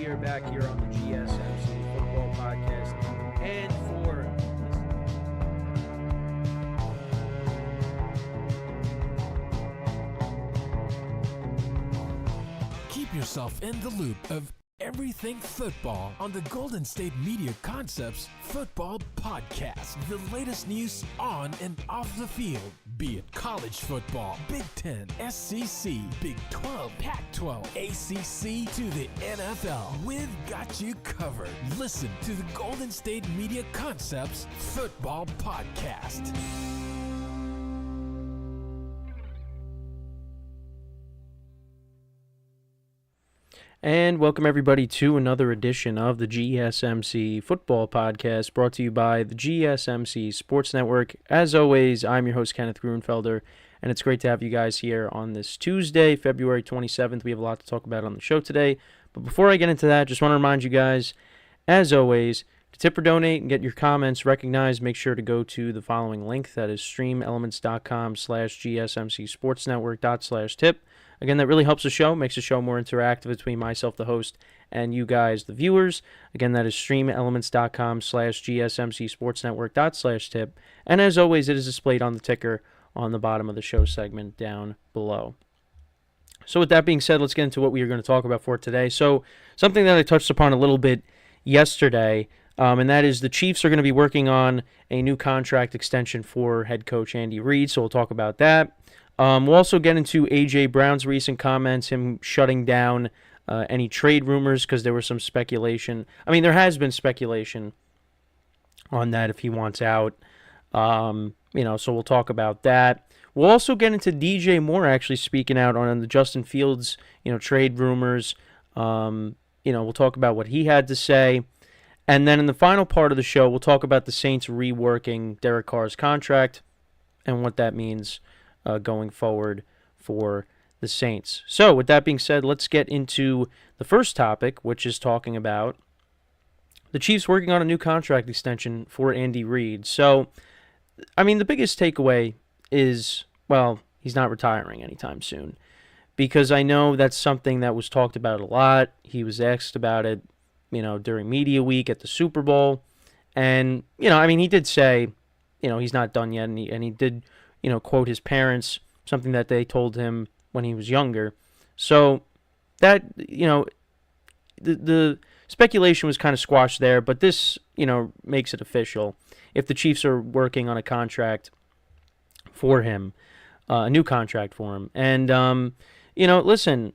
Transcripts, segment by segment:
are back here on the GSMC Football Podcast. And for keep yourself in the loop of everything football on the Golden State Media Concepts Football Podcast. The latest news on and off the field, be it college football, Big Ten, SEC, Big 12, Pac-12, ACC to the NFL. We've got you covered. Listen to the Golden State Media Concepts Football Podcast. And welcome everybody to another edition of the GSMC Football Podcast, brought to you by the GSMC Sports Network. As always, I'm your host, Kenneth Grunfelder, and it's great to have you guys here on this Tuesday, February 27th. We have a lot to talk about on the show today. But before I get into that, just want to remind you guys, as always, to tip or donate and get your comments recognized, make sure to go to the following link. That is streamelements.com/GSMCSportsNetwork./tip. Again, that really helps the show, makes the show more interactive between myself, the host, and you guys, the viewers. Again, that is streamelements.com/GSMCSportsNetwork./tip. And as always, it is displayed on the ticker on the bottom of the show segment down below. So with that being said, let's get into what we are going to talk about for today. So something that I touched upon a little bit yesterday, and that is the Chiefs are going to be working on a new contract extension for head coach Andy Reid, so we'll talk about that. We'll also get into A.J. Brown's recent comments, him shutting down any trade rumors because there was some speculation. I mean, there has been speculation on that if he wants out. So we'll talk about that. We'll also get into DJ Moore actually speaking out on the Justin Fields, trade rumors. We'll talk about what he had to say. And then in the final part of the show, we'll talk about the Saints reworking Derek Carr's contract and what that means going forward for the Saints. So with that being said, let's get into the first topic, which is talking about the Chiefs working on a new contract extension for Andy Reid. So, I mean, the biggest takeaway is, well, he's not retiring anytime soon, because I know that's something that was talked about a lot. He was asked about it, during media week at the Super Bowl. And, he did say, he's not done yet, and he did quote his parents, something that they told him when he was younger. So that, the speculation was kind of squashed there, but this, makes it official. If the Chiefs are working on a contract for him, a new contract for him. And, listen,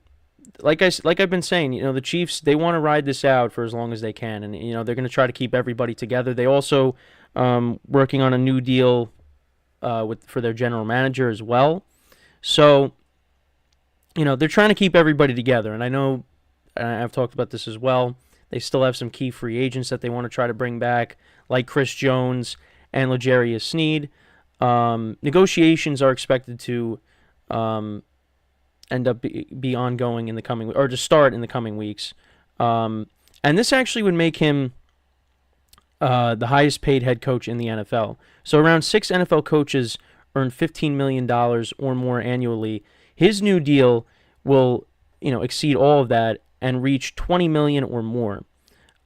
like I've been saying, the Chiefs, they want to ride this out for as long as they can. And, they're going to try to keep everybody together. They also working on a new deal for their general manager as well. So, they're trying to keep everybody together. And I know, and I've talked about this as well, they still have some key free agents that they want to try to bring back, like Chris Jones and L'Jarius Sneed. Negotiations are expected to end up be ongoing in the coming, or to start in the coming weeks. And this actually would make him the highest paid head coach in the NFL. So around 6 NFL coaches earn $15 million or more annually. His new deal will, exceed all of that and reach $20 million or more.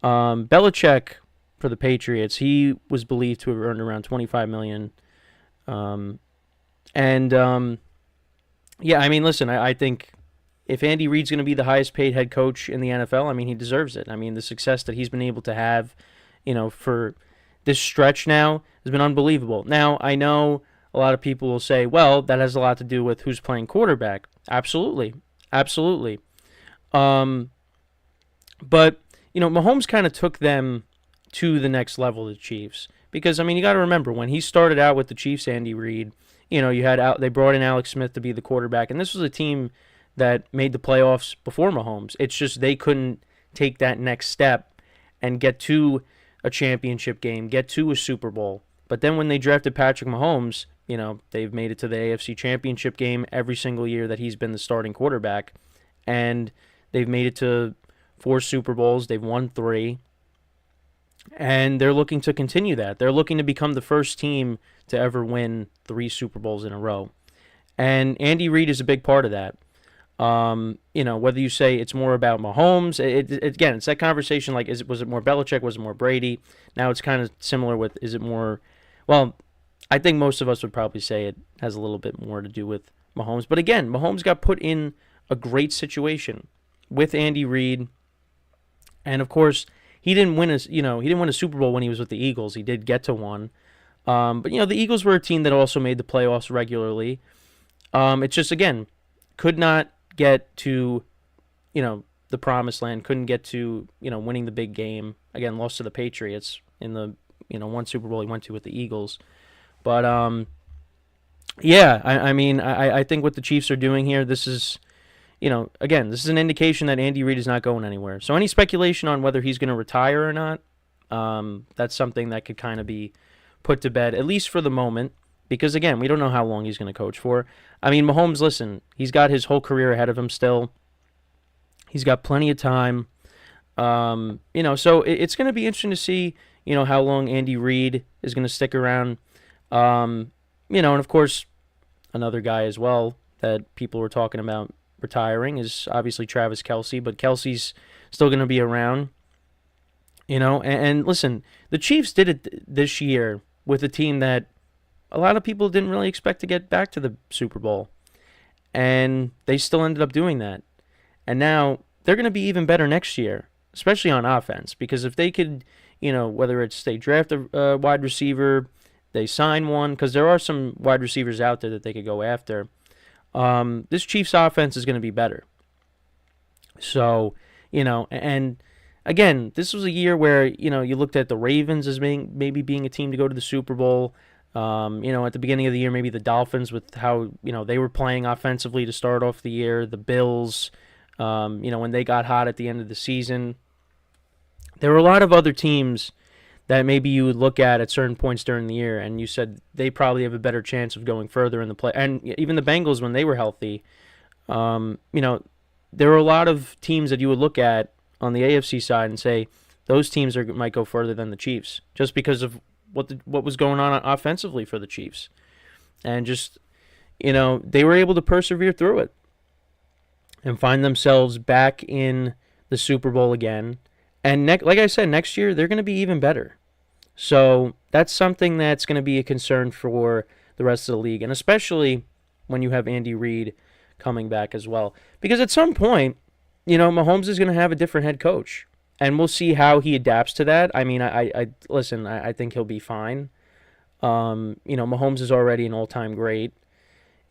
Belichick for the Patriots, he was believed to have earned around $25 million. Listen, I think if Andy Reid's going to be the highest paid head coach in the NFL, he deserves it. The success that he's been able to have, for this stretch now has been unbelievable. Now, I know a lot of people will say, well, that has a lot to do with who's playing quarterback. Absolutely. But, Mahomes kind of took them to the next level, the Chiefs. Because, you got to remember, when he started out with the Chiefs, Andy Reid, they brought in Alex Smith to be the quarterback. And this was a team that made the playoffs before Mahomes. It's just they couldn't take that next step and get to a championship game, get to a Super Bowl. But then when they drafted Patrick Mahomes, they've made it to the AFC Championship game every single year that he's been the starting quarterback. And they've made it to 4 Super Bowls. They've won 3. And they're looking to continue that. They're looking to become the first team to ever win 3 Super Bowls in a row. And Andy Reid is a big part of that. Whether you say it's more about Mahomes, again, it's that conversation like, was it more Belichick, was it more Brady? Now it's kind of similar with, is it more, well, I think most of us would probably say it has a little bit more to do with Mahomes. But again, Mahomes got put in a great situation with Andy Reid. And of course, he didn't win a Super Bowl when he was with the Eagles. He did get to one. But the Eagles were a team that also made the playoffs regularly. It's just, again, could not get to, the promised land, couldn't get to, winning the big game. Again, lost to the Patriots in the, one Super Bowl he went to with the Eagles. But, I think what the Chiefs are doing here, this is, again, this is an indication that Andy Reid is not going anywhere. So any speculation on whether he's going to retire or not, that's something that could kind of be put to bed, at least for the moment, because, again, we don't know how long he's going to coach for. I mean, Mahomes, listen, he's got his whole career ahead of him still. He's got plenty of time. So it's going to be interesting to see, how long Andy Reid is going to stick around. And of course, another guy as well that people were talking about retiring is obviously Travis Kelce, but Kelce's still going to be around. And listen, the Chiefs did it this year with a team that a lot of people didn't really expect to get back to the Super Bowl. And they still ended up doing that. And now they're going to be even better next year, especially on offense, because if they could, whether it's they draft a wide receiver, they sign one, because there are some wide receivers out there that they could go after. This Chiefs offense is going to be better. So, and again, this was a year where, you looked at the Ravens as maybe being a team to go to the Super Bowl. At the beginning of the year, maybe the Dolphins with how, they were playing offensively to start off the year. The Bills, when they got hot at the end of the season. There were a lot of other teams that maybe you would look at certain points during the year, and you said they probably have a better chance of going further in the play. And even the Bengals, when they were healthy, there were a lot of teams that you would look at on the AFC side and say those teams might go further than the Chiefs, just because of what was going on offensively for the Chiefs. And just, they were able to persevere through it and find themselves back in the Super Bowl again. And like I said, next year they're going to be even better. So that's something that's going to be a concern for the rest of the league, and especially when you have Andy Reid coming back as well. Because at some point, Mahomes is going to have a different head coach, and we'll see how he adapts to that. I mean, I think he'll be fine. Mahomes is already an all-time great,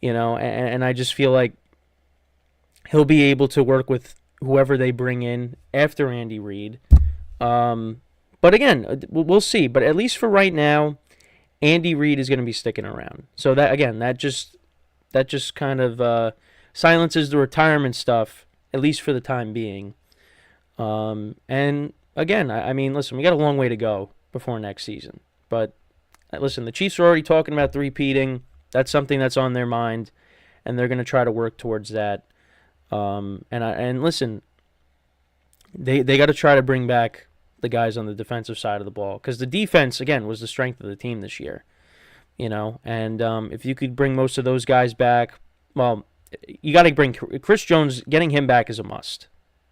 and I just feel like he'll be able to work with whoever they bring in after Andy Reid. But again, we'll see. But at least for right now, Andy Reid is going to be sticking around. So that just kind of silences the retirement stuff, at least for the time being. And again, I mean, listen, we got a long way to go before next season. But listen, the Chiefs are already talking about three-peating. That's something that's on their mind, and they're going to try to work towards that. And listen, they got to try to bring back the guys on the defensive side of the ball, because the defense, again, was the strength of the team this year. And if you could bring most of those guys back, well, you got to bring Chris Jones. Getting him back is a must,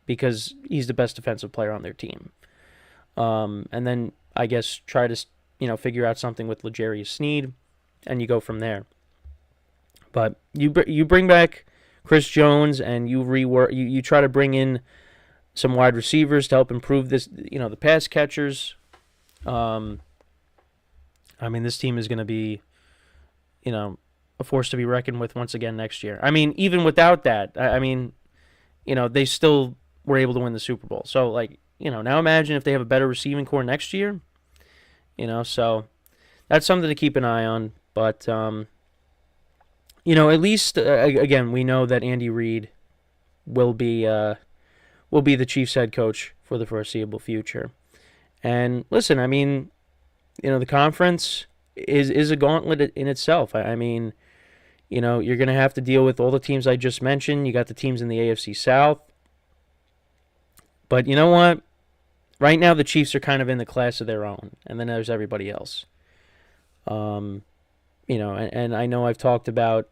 because he's the best defensive player on their team. And then I guess try to figure out something with L'Jarius Sneed, and you go from there. But you bring back Chris Jones, and you try to bring in some wide receivers to help improve this, the pass catchers. I mean, this team is going to be, a force to be reckoned with once again next year. I mean, even without that, they still were able to win the Super Bowl. So, now imagine if they have a better receiving core next year. So that's something to keep an eye on. But, at least, again, we know that Andy Reid will be the Chiefs head coach for the foreseeable future. And listen, I mean, the conference is a gauntlet in itself. I mean, you're going to have to deal with all the teams I just mentioned. You got the teams in the AFC South. But you know what? Right now, the Chiefs are kind of in the class of their own, and then there's everybody else. And I know I've talked about,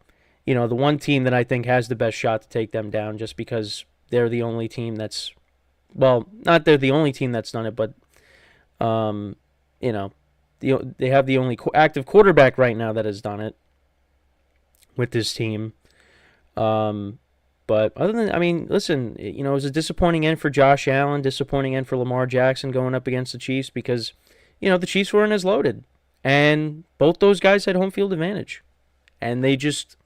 the one team that I think has the best shot to take them down, just because they're the only team that's, well, not they're the only team that's done it, but they have the only active quarterback right now that has done it with this team. But other than, I mean, listen, it was a disappointing end for Josh Allen, disappointing end for Lamar Jackson going up against the Chiefs because, the Chiefs weren't as loaded. And both those guys had home field advantage. And they just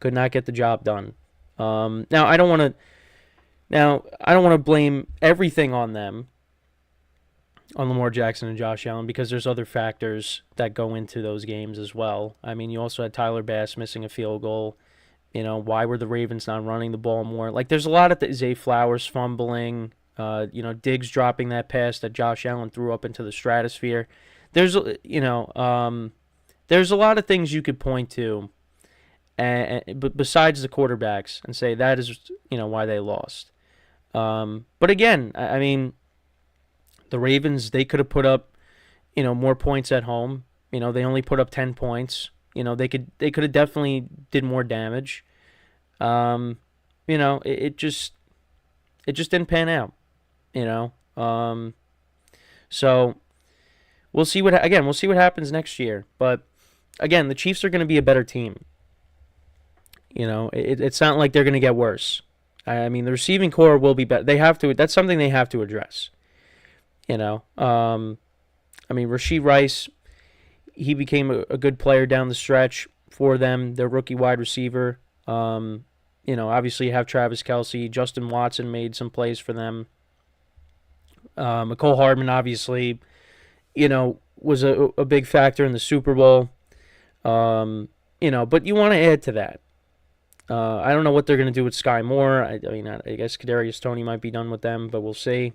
could not get the job done. Now, I don't want to blame everything on them, on Lamar Jackson and Josh Allen, because there's other factors that go into those games as well. I mean, you also had Tyler Bass missing a field goal. Why were the Ravens not running the ball more? Like, there's a lot of Zay Flowers fumbling, Diggs dropping that pass that Josh Allen threw up into the stratosphere. There's a lot of things you could point to, but besides the quarterbacks, and say that is, why they lost. But again, I mean, the Ravens, they could have put up, more points at home. They only put up 10 points. They could have definitely did more damage. It just didn't pan out. So we'll see what happens next year. But again, the Chiefs are going to be a better team. It's not like they're going to get worse. I mean, the receiving core will be better. They have to. That's something they have to address. I mean, Rashee Rice, he became a good player down the stretch for them, their rookie wide receiver. Obviously you have Travis Kelce. Justin Watson made some plays for them. Mecole Hardman, obviously, was a big factor in the Super Bowl. But you want to add to that. I don't know what they're going to do with Sky Moore. I guess Kadarius Toney might be done with them, but we'll see.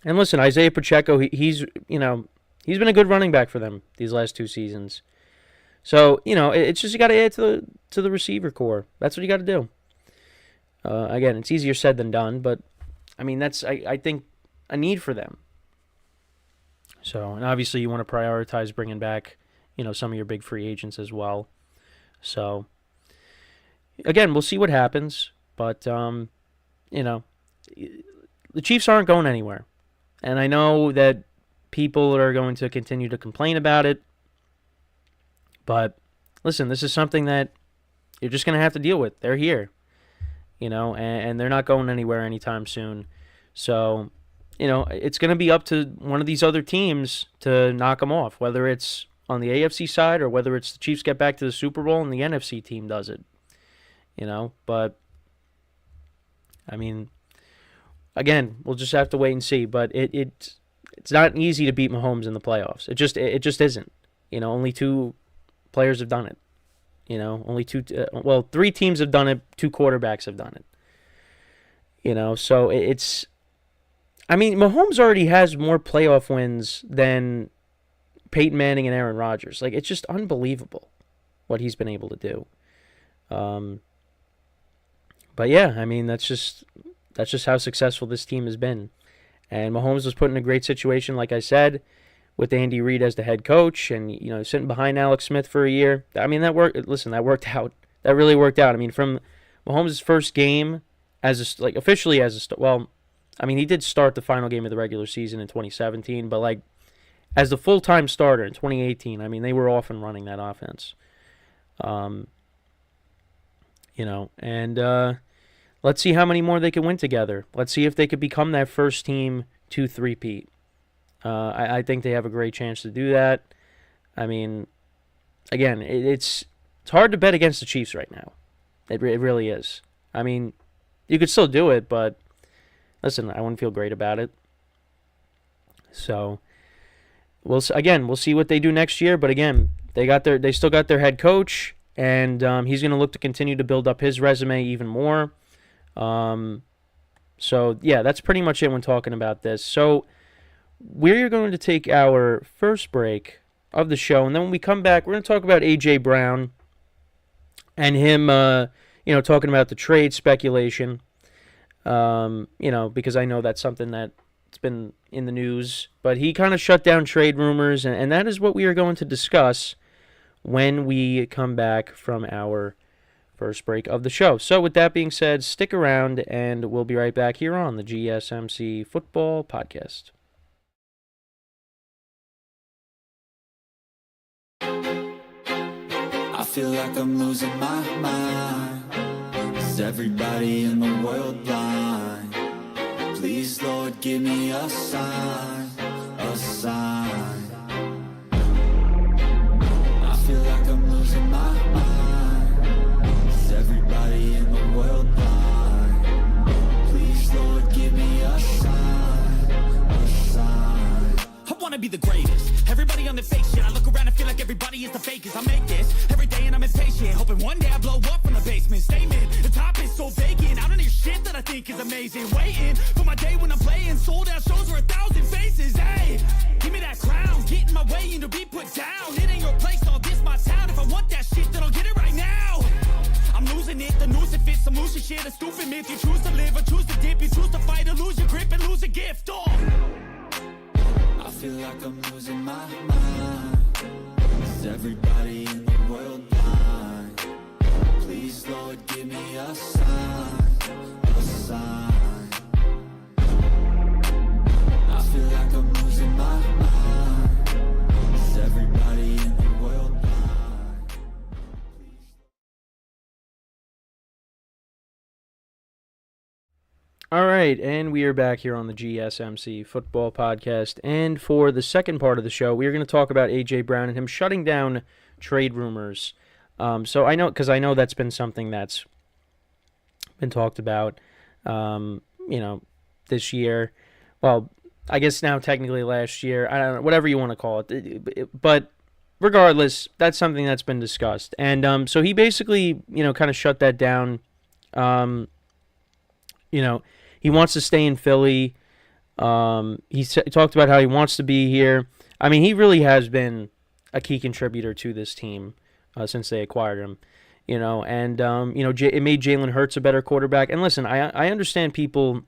And listen, Isaiah Pacheco, he's been a good running back for them these last 2 seasons. So, it's just you got to add to the receiver core. That's what you got to do. Again, it's easier said than done, but, I mean, that's, I think, a need for them. So, and obviously you want to prioritize bringing back, some of your big free agents as well. So, again, we'll see what happens. But, the Chiefs aren't going anywhere. And I know that people are going to continue to complain about it. But listen, this is something that you're just going to have to deal with. They're here, and they're not going anywhere anytime soon. So, it's going to be up to one of these other teams to knock them off, whether it's on the AFC side or whether it's the Chiefs get back to the Super Bowl and the NFC team does it. But, I mean, again, we'll just have to wait and see. But it's not easy to beat Mahomes in the playoffs. It just isn't. Only 2 players have done it. Only 2. 3 teams have done it. 2 quarterbacks have done it. So it's. I mean, Mahomes already has more playoff wins than Peyton Manning and Aaron Rodgers. Like, it's just unbelievable what he's been able to do. But yeah, I mean, that's just how successful this team has been. And Mahomes was put in a great situation, like I said, with Andy Reid as the head coach and, sitting behind Alex Smith for a year. I mean, that worked. Listen, that worked out. That really worked out. I mean, from Mahomes' first game officially as a well, I mean, he did start the final game of the regular season in 2017, but as the full-time starter in 2018, I mean, they were off and running that offense. Let's see how many more they can win together. Let's see if they could become that first team to three-peat. I think they have a great chance to do that. I mean, again, it's hard to bet against the Chiefs right now. It really is. I mean, you could still do it, but listen, I wouldn't feel great about it. So, we'll see what they do next year. But again, they still got their head coach, and he's going to look to continue to build up his resume even more. So yeah, that's pretty much it when talking about this. So we're going to take our first break of the show, and then when we come back, we're going to talk about A.J. Brown and him, talking about the trade speculation, because I know that's something that's been in the news, but he kind of shut down trade rumors, and that is what we are going to discuss when we come back from our first break of the show. So with that being said, stick around and we'll be right back here on the GSMC Football Podcast. I feel like I'm losing my mind. Is everybody in the world blind? Please, Lord, give me a sign, a sign. I feel like I'm losing my mind. Is everybody in the world blind? Please, Lord, give me a sign, a sign. I wanna be the greatest. Everybody on the fake shit. I look around and feel like everybody is the fakest. I make this every day and I'm impatient, hoping one day I blow up from the basement. Statement, the top is so vacant. I don't hear shit that I think is amazing. Waiting for my day when I'm playing sold out shows for 1,000 faces. Hey, give me that crown, get in my way and to be put down. It ain't your place, all this my town. If I want that shit, then I'll get it right now. I'm losing it, the noose it fits, some losing shit, a stupid myth. You choose to live or choose to dip, you choose to fight or lose your grip and lose a gift. Oh. I feel like I'm losing my mind. Is everybody in the world blind? Please, Lord, give me a sign, a sign. I feel like I'm losing my mind. Is everybody in the world blind? All right, and we are back here on the GSMC Football Podcast. And for the second part of the show, we are going to talk about A.J. Brown and him shutting down trade rumors. So I know that's been something that's been talked about, this year. Well, I guess now technically last year. I don't know, whatever you want to call it. But regardless, that's something that's been discussed. And so he basically, kind of shut that down. He wants to stay in Philly. He talked about how he wants to be here. I mean, he really has been a key contributor to this team since they acquired him. It made Jalen Hurts a better quarterback. And listen, I understand people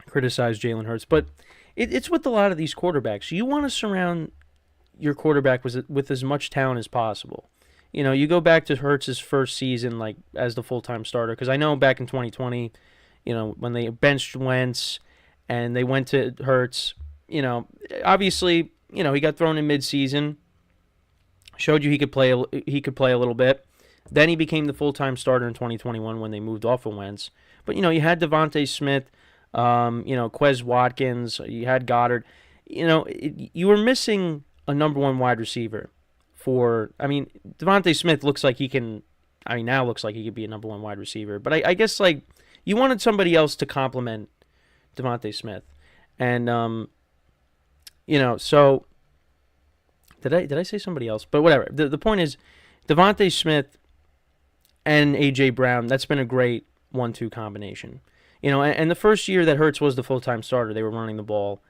criticize Jalen Hurts, but it's with a lot of these quarterbacks. You want to surround your quarterback with as much talent as possible. You go back to Hurts' first season as the full-time starter, because I know back in 2020, when they benched Wentz and they went to Hurts, obviously, he got thrown in midseason, showed you he could play a little bit. Then he became the full-time starter in 2021 when they moved off of Wentz. But, you had Devontae Smith, Quez Watkins, you had Goddard. You were missing a number one wide receiver Devontae Smith looks like he can, now looks like he could be a number one wide receiver. But I guess, you wanted somebody else to complement Devontae Smith. And, so did I say somebody else? But whatever. The point is, Devontae Smith and A.J. Brown, that's been a great 1-2 combination. And the first year that Hurts was the full-time starter, they were running the ball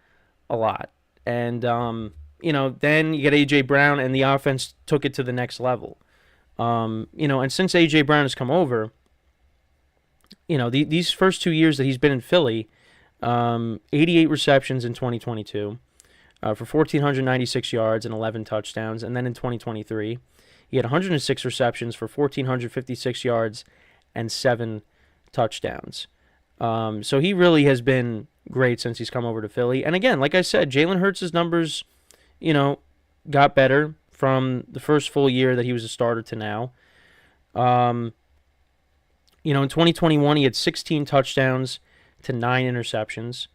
a lot. And, then you get A.J. Brown, and the offense took it to the next level. And since A.J. Brown has come over, these first 2 years that he's been in Philly, 88 receptions in 2022 for 1,496 yards and 11 touchdowns. And then in 2023, he had 106 receptions for 1,456 yards and 7 touchdowns. So he really has been great since he's come over to Philly. And again, like I said, Jalen Hurts' numbers, got better from the first full year that he was a starter to now. In 2021, he had 16 touchdowns to 9 interceptions,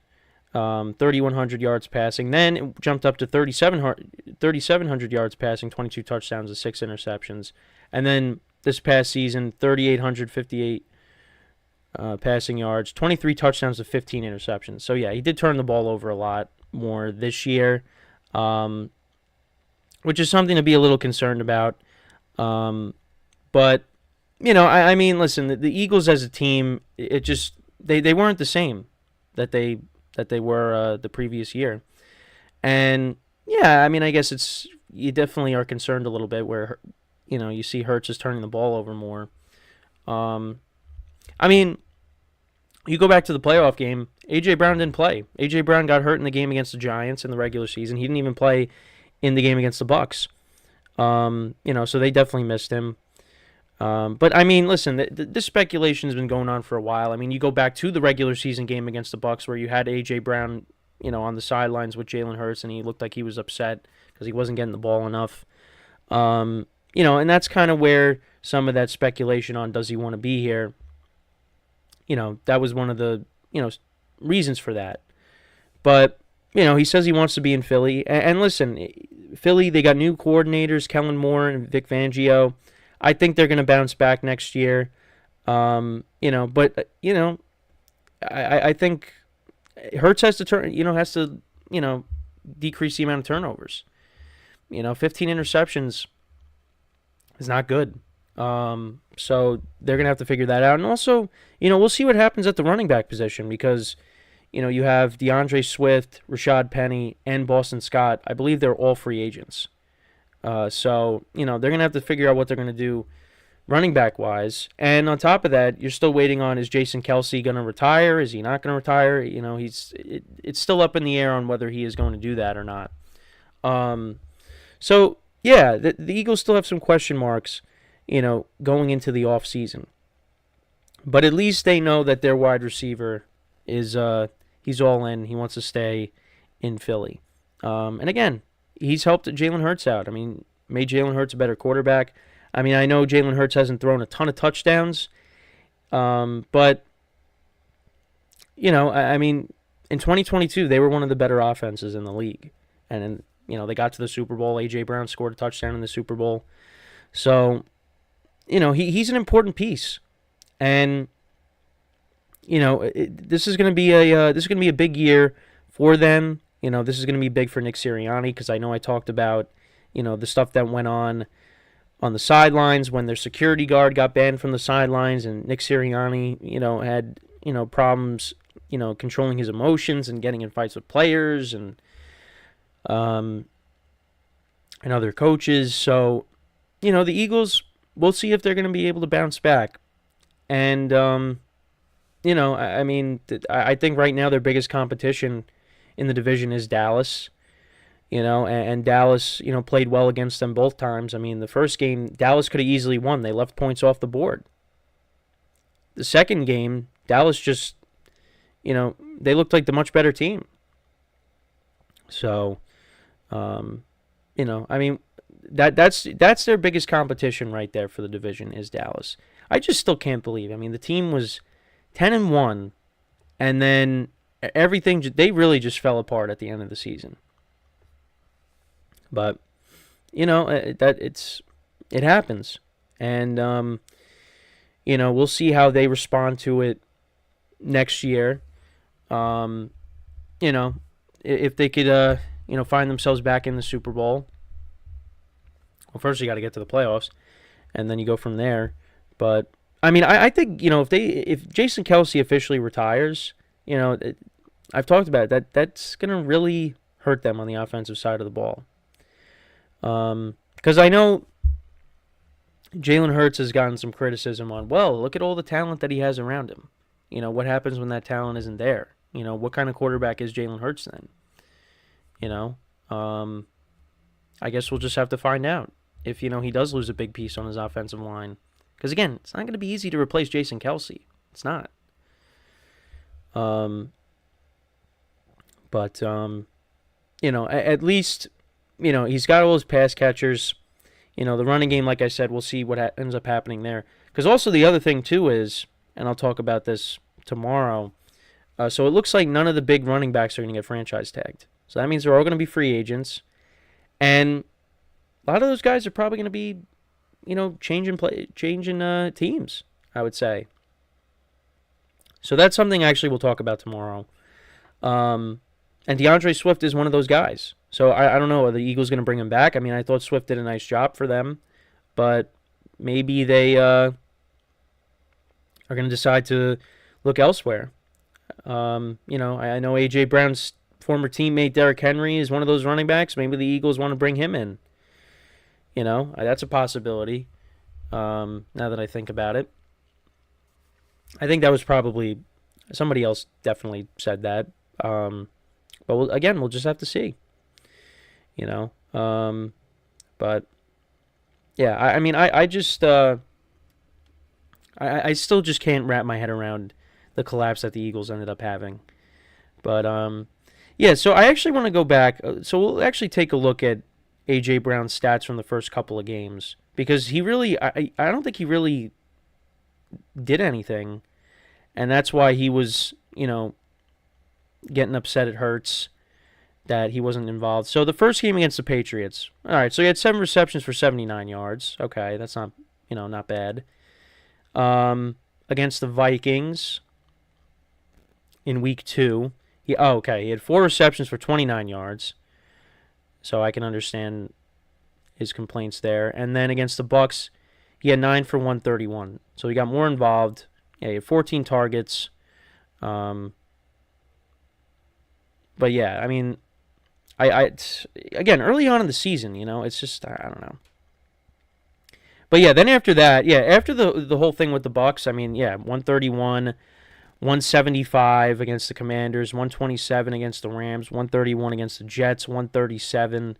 3,100 yards passing. Then it jumped up to 3,700 yards passing, 22 touchdowns to 6 interceptions. And then this past season, 3,858 passing yards, 23 touchdowns to 15 interceptions. So, yeah, he did turn the ball over a lot more this year, which is something to be a little concerned about. But, listen, the Eagles as a team, it just they weren't the same that they were the previous year. And, yeah, I guess you definitely are concerned a little bit where, you see Hurts is turning the ball over more. You go back to the playoff game, A.J. Brown didn't play. A.J. Brown got hurt in the game against the Giants in the regular season. He didn't even play in the game against the Bucs. So they definitely missed him. But I mean, listen, this speculation has been going on for a while. I mean, you go back to the regular season game against the Bucs where you had A.J. Brown, on the sidelines with Jalen Hurts, and he looked like he was upset because he wasn't getting the ball enough. And that's kind of where some of that speculation on does he want to be here, that was one of the, reasons for that. But, he says he wants to be in Philly. And listen, Philly, they got new coordinators, Kellen Moore and Vic Fangio. I think they're going to bounce back next year. I think Hurts has to decrease the amount of turnovers. 15 interceptions is not good. So they're going to have to figure that out. And also, we'll see what happens at the running back position because, you have DeAndre Swift, Rashad Penny, and Boston Scott. I believe they're all free agents. So they're going to have to figure out what they're going to do running back-wise. And on top of that, you're still waiting on, is Jason Kelce going to retire? Is he not going to retire? It's still up in the air on whether he is going to do that or not. So, yeah, the Eagles still have some question marks, going into the offseason. But at least they know that their wide receiver is he's all in. He wants to stay in Philly. And again, he's helped Jalen Hurts out. I mean, made Jalen Hurts a better quarterback. I mean, I know Jalen Hurts hasn't thrown a ton of touchdowns, but, I mean, in 2022, they were one of the better offenses in the league. And, they got to the Super Bowl. A.J. Brown scored a touchdown in the Super Bowl. So, he's an important piece. And, this is going to be a big year for them. This is going to be big for Nick Sirianni because I know I talked about, the stuff that went on the sidelines when their security guard got banned from the sidelines and Nick Sirianni, had, problems, controlling his emotions and getting in fights with players and other coaches. So, the Eagles, we'll see if they're going to be able to bounce back. And, I mean, I think right now their biggest competition in the division is Dallas, and Dallas, played well against them both times. I mean, the first game, Dallas could have easily won. They left points off the board. The second game, Dallas just, they looked like the much better team. So, I mean, that's their biggest competition right there for the division is Dallas. I just still can't believe. I mean, the team was 10-1, and then everything, they really just fell apart at the end of the season. But, it happens. And, we'll see how they respond to it next year. If they could, find themselves back in the Super Bowl. Well, first you got to get to the playoffs, and then you go from there. But, I mean, I think, if Jason Kelce officially retires, I've talked about it, that's going to really hurt them on the offensive side of the ball. Because I know Jalen Hurts has gotten some criticism on, well, look at all the talent that he has around him. What happens when that talent isn't there? What kind of quarterback is Jalen Hurts then? I guess we'll just have to find out if, he does lose a big piece on his offensive line. Because, again, it's not going to be easy to replace Jason Kelce. It's not. But, at least, he's got all his pass catchers. The running game, like I said, we'll see what ends up happening there. Because also the other thing, too, is, and I'll talk about this tomorrow, so it looks like none of the big running backs are going to get franchise tagged. So that means they're all going to be free agents. And a lot of those guys are probably going to be, changing teams, I would say. So that's something actually we'll talk about tomorrow. And DeAndre Swift is one of those guys. So I don't know, are the Eagles going to bring him back? I mean, I thought Swift did a nice job for them. But maybe they are going to decide to look elsewhere. I know A.J. Brown's former teammate Derrick Henry is one of those running backs. Maybe the Eagles want to bring him in. That's a possibility. Now that I think about it. I think that was probably somebody else definitely said that. But we'll just have to see. But yeah, I mean, I just I still just can't wrap my head around the collapse that the Eagles ended up having. But, yeah, so I actually want to go back. So we'll actually take a look at A.J. Brown's stats from the first couple of games. Because he really, I don't think he really did anything. And that's why he was, getting upset at Hurts that he wasn't involved. So the first game against the Patriots. All right, so he had 7 receptions for 79 yards. Okay, that's not, not bad. Against the Vikings in week 2. He had 4 receptions for 29 yards. So I can understand his complaints there. And then against the Bucks, he had 9 for 131. So he got more involved. Yeah, he had 14 targets. But yeah, I mean, again, early on in the season, it's just, I don't know. But yeah, then after that, after the whole thing with the Bucks, I mean, 131, 175 against the Commanders, 127 against the Rams, 131 against the Jets, 137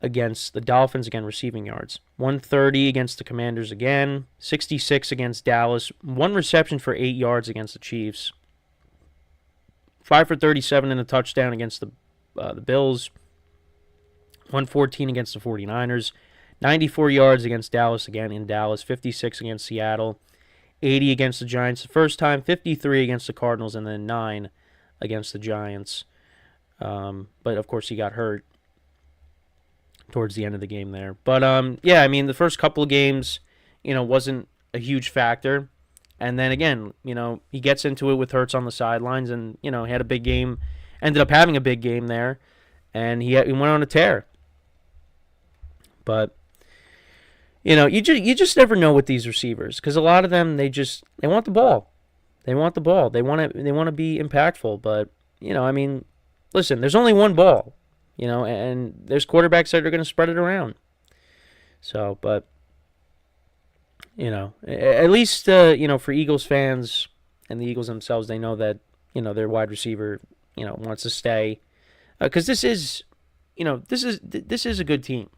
against the Dolphins, again, receiving yards. 130 against the Commanders again, 66 against Dallas, 1 reception for 8 yards against the Chiefs, 5 for 37 and a touchdown against the Bills, 114 against the 49ers, 94 yards against Dallas, again in Dallas, 56 against Seattle, 80 against the Giants the first time, 53 against the Cardinals, and then 9 against the Giants. But, of course, he got hurt towards the end of the game there. But, I mean, the first couple of games, wasn't a huge factor. And then, again, he gets into it with Hurts on the sidelines and, he had a big game, ended up having a big game there, and he went on a tear. But, you just never know with these receivers because a lot of them, they want the ball. They want the ball. They want to be impactful. But, I mean, listen, there's only one ball, and there's quarterbacks that are going to spread it around. So, but, at least, for Eagles fans and the Eagles themselves, they know that, their wide receiver, wants to stay. Because this is a good team.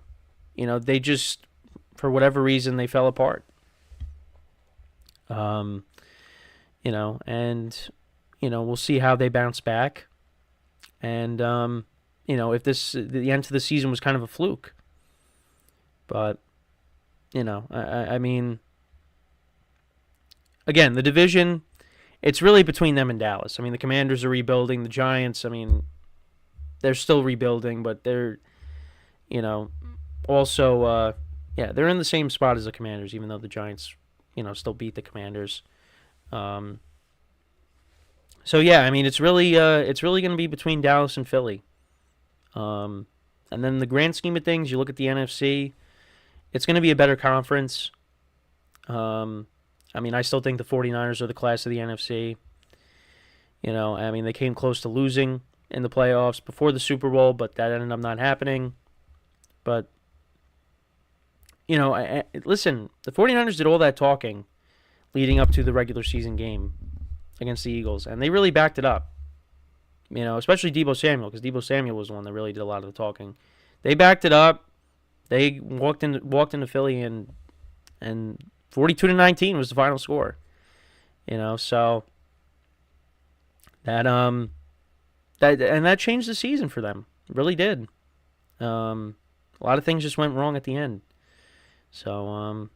They just, for whatever reason, they fell apart. And, we'll see how they bounce back. And, if the end of the season was kind of a fluke. But, I mean, again, the division, it's really between them and Dallas. I mean, the Commanders are rebuilding. The Giants, I mean, they're still rebuilding, but they're, also, they're in the same spot as the Commanders, even though the Giants, still beat the Commanders. So, I mean, it's really going to be between Dallas and Philly. And then the grand scheme of things, you look at the NFC, it's going to be a better conference. I mean, I still think the 49ers are the class of the NFC. I mean, they came close to losing in the playoffs before the Super Bowl, but that ended up not happening. But, listen, the 49ers did all that talking leading up to the regular season game against the Eagles, and they really backed it up. Especially Deebo Samuel, because Deebo Samuel was the one that really did a lot of the talking. They backed it up. They walked into Philly and 42-19 was the final score. So that changed the season for them. It really did. A lot of things just went wrong at the end. So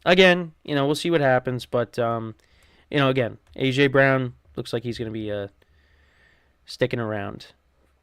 again, we'll see what happens, but again, A.J. Brown looks like he's going to be sticking around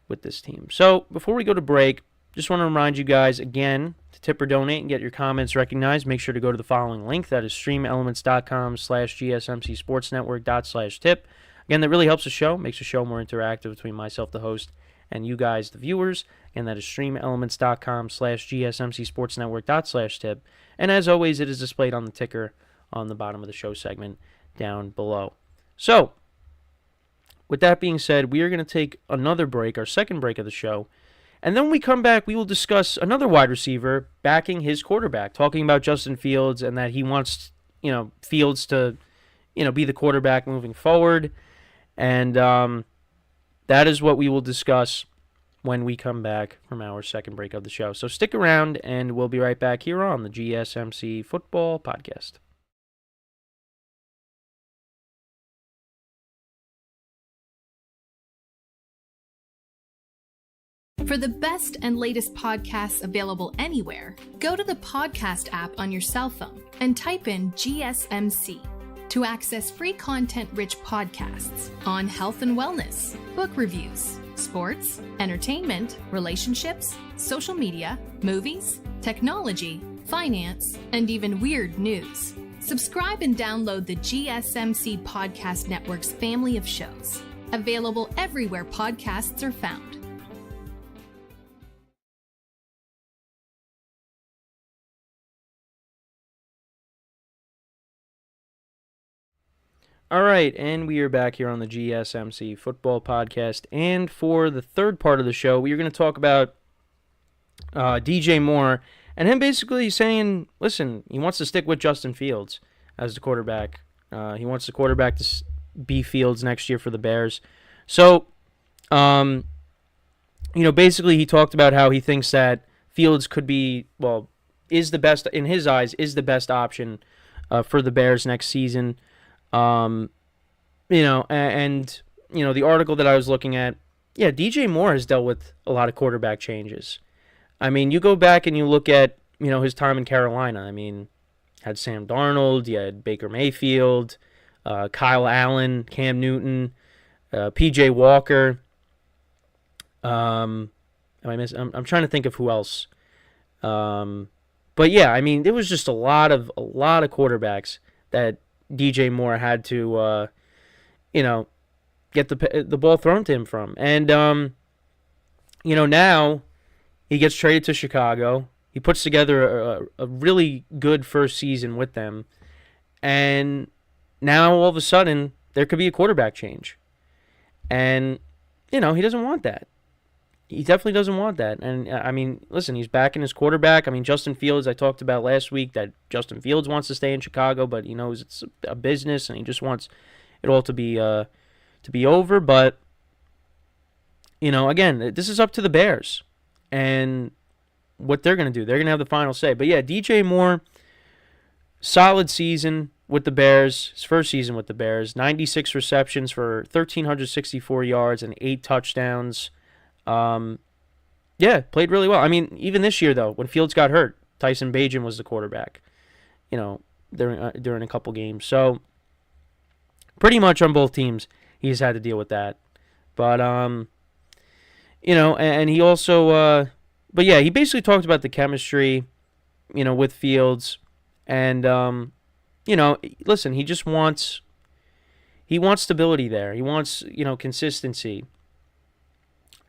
with this team. So before we go to break, just want to remind you guys again to tip or donate and get your comments recognized. Make sure to go to the following link. That is streamelements.com/GSMC Again, that really helps the show, makes the show more interactive between myself, the host, and you guys, the viewers. And that is streamelements.com/GSMC And as always, it is displayed on the ticker on the bottom of the show segment down below. So, with that being said, we are going to take another break, our second break of the show. And then when we come back, we will discuss another wide receiver backing his quarterback, talking about Justin Fields and that he wants, Fields to, be the quarterback moving forward. And that is what we will discuss when we come back from our second break of the show. So stick around, and we'll be right back here on the GSMC Football Podcast. For the best and latest podcasts available anywhere, go to the podcast app on your cell phone and type in GSMC to access free content-rich podcasts on health and wellness, book reviews, sports, entertainment, relationships, social media, movies, technology, finance, and even weird news. Subscribe and download the GSMC Podcast Network's family of shows, available everywhere podcasts are found. All right, and we are back here on the GSMC Football Podcast. And for the third part of the show, we are going to talk about DJ Moore and him basically saying, listen, he wants to stick with Justin Fields as the quarterback. He wants the quarterback to be Fields next year for the Bears. So, basically he talked about how he thinks that Fields could be, is the best, in his eyes, is the best option for the Bears next season. The article that I was looking at, DJ Moore has dealt with a lot of quarterback changes. I mean, you go back and you look at, his time in Carolina. I mean, had Sam Darnold, you had Baker Mayfield, Kyle Allen, Cam Newton, PJ Walker. I'm trying to think of who else. But yeah, I mean, there was just a lot of quarterbacks that DJ Moore had to, get the ball thrown to him from. And, now he gets traded to Chicago. He puts together a really good first season with them. And now all of a sudden there could be a quarterback change. And, he doesn't want that. He definitely doesn't want that. And, I mean, listen, he's backing his quarterback. I mean, Justin Fields, I talked about last week that Justin Fields wants to stay in Chicago, but he knows it's a business and he just wants it all to be over. But, again, this is up to the Bears and what they're going to do. They're going to have the final say. But, yeah, DJ Moore, solid season with the Bears, his first season with the Bears, 96 receptions for 1,364 yards and 8 touchdowns. Played really well. I mean, even this year, though, when Fields got hurt, Tyson Bagent was the quarterback, during a couple games. So, pretty much on both teams, he's had to deal with that. But, and he also, he basically talked about the chemistry, with Fields. And, listen, he just wants stability there. He wants, consistency.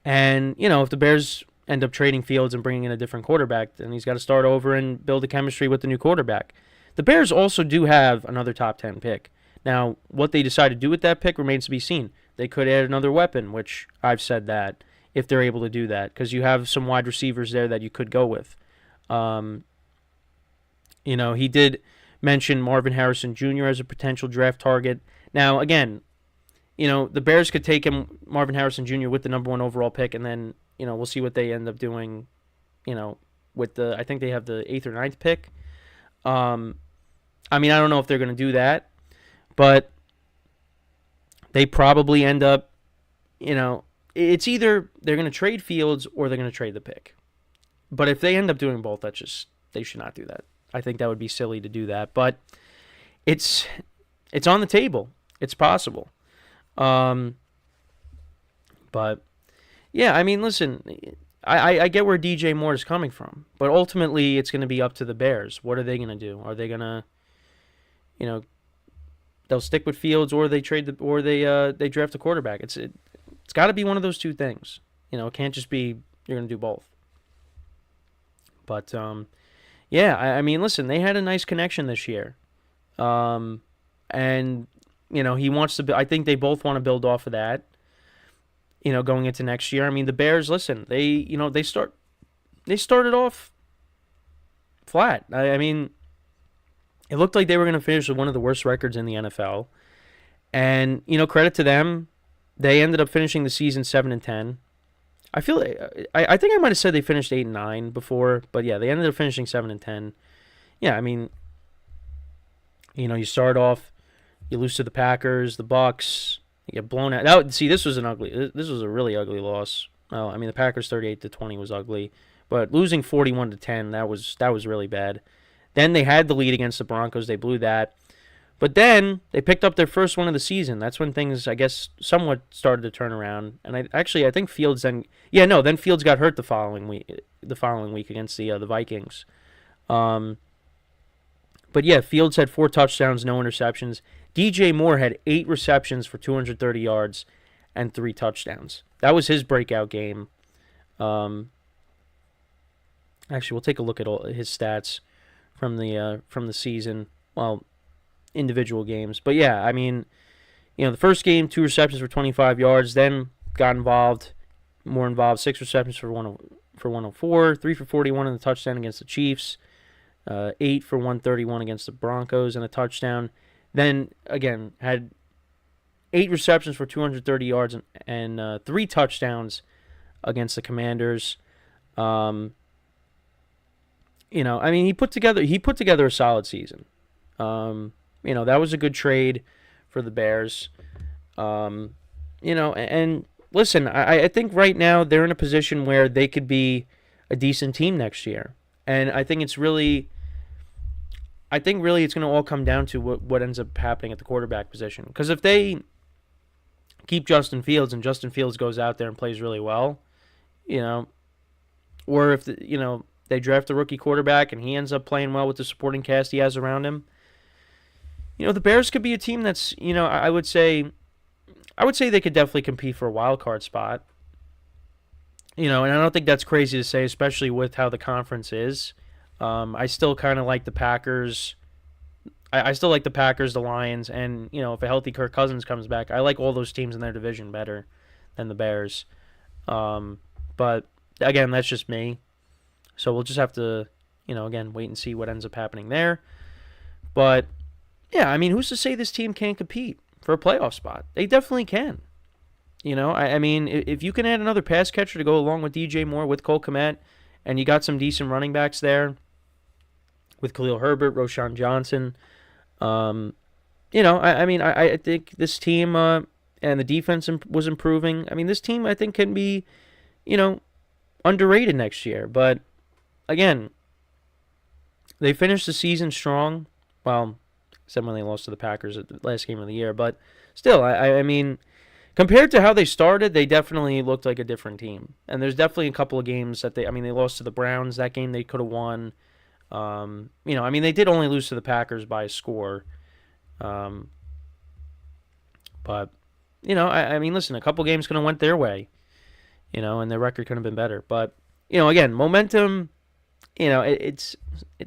And, if the Bears end up trading Fields and bringing in a different quarterback, then he's got to start over and build a chemistry with the new quarterback. The Bears also do have another top 10 pick. Now, what they decide to do with that pick remains to be seen. They could add another weapon, which I've said that, if they're able to do that, because you have some wide receivers there that you could go with. He did mention Marvin Harrison Jr. as a potential draft target. Now, again, the Bears could take Marvin Harrison Jr. with the number 1 overall pick, and then, we'll see what they end up doing, with I think they have the 8th or 9th pick. I don't know if they're going to do that, but they probably end up, it's either they're going to trade Fields or they're going to trade the pick. But if they end up doing both, they should not do that. I think that would be silly to do that, but it's on the table. It's possible. But yeah, I mean, listen, I get where DJ Moore is coming from, but ultimately it's going to be up to the Bears. What are they going to do? Are they going to, they'll stick with Fields, or they trade they draft a quarterback? It's got to be one of those two things. It can't just be you're going to do both. But I mean, listen, they had a nice connection this year, and he wants to. I think they both want to build off of that. Going into next year. I mean, the Bears. Listen, they started off flat. I mean, it looked like they were going to finish with one of the worst records in the NFL, and credit to them, they ended up finishing the season 7-10. I think I might have said they finished 8-9 before, but yeah, they ended up finishing 7-10. Yeah, I mean, you start off, you lose to the Packers, the Bucks, you get blown out. This was a really ugly loss Well, I mean, the Packers 38-20 was ugly, but losing 41-10, that was really bad. Then they had the lead against the Broncos. They blew that. But then they picked up their first one of the season. That's when things, I guess, somewhat started to turn around. And I think Fields then, then Fields got hurt the following week against the Vikings. But yeah, Fields had 4 touchdowns, no interceptions. DJ Moore had 8 receptions for 230 yards and 3 touchdowns. That was his breakout game. Actually, we'll take a look at all his stats from the season. Well, individual games. But yeah, I mean, the first game, 2 receptions for 25 yards, then got more involved, 6 receptions for 104, 3 for 41 in the touchdown against the Chiefs, 8 for 131 against the Broncos and a touchdown. Then, again, had 8 receptions for 230 yards and 3 touchdowns against the Commanders. I mean, he put together a solid season. That was a good trade for the Bears. And listen, I think right now they're in a position where they could be a decent team next year. And I think really it's going to all come down to what ends up happening at the quarterback position. Because if they keep Justin Fields and Justin Fields goes out there and plays really well, or if they draft a rookie quarterback and he ends up playing well with the supporting cast he has around him, the Bears could be a team that's, I would say they could definitely compete for a wild card spot. And I don't think that's crazy to say, especially with how the conference is. I still kind of like the Packers. I still like the Packers, the Lions, and, if a healthy Kirk Cousins comes back, I like all those teams in their division better than the Bears. But, again, that's just me. So we'll just have to, again, wait and see what ends up happening there. But, yeah, I mean, who's to say this team can't compete for a playoff spot? They definitely can. I mean, if you can add another pass catcher to go along with DJ Moore, with Cole Kmet, and you got some decent running backs there with Khalil Herbert, Roshan Johnson, I think this team and the defense was improving. I mean, this team, I think, can be, underrated next year. But, again, they finished the season strong. Well, except when they lost to the Packers at the last game of the year. But still, I mean, compared to how they started, they definitely looked like a different team. And there's definitely a couple of games that they lost to the Browns. That game they could have won. They did only lose to the Packers by a score. But, listen, a couple games could have went their way, and their record could have been better. But, again, momentum, it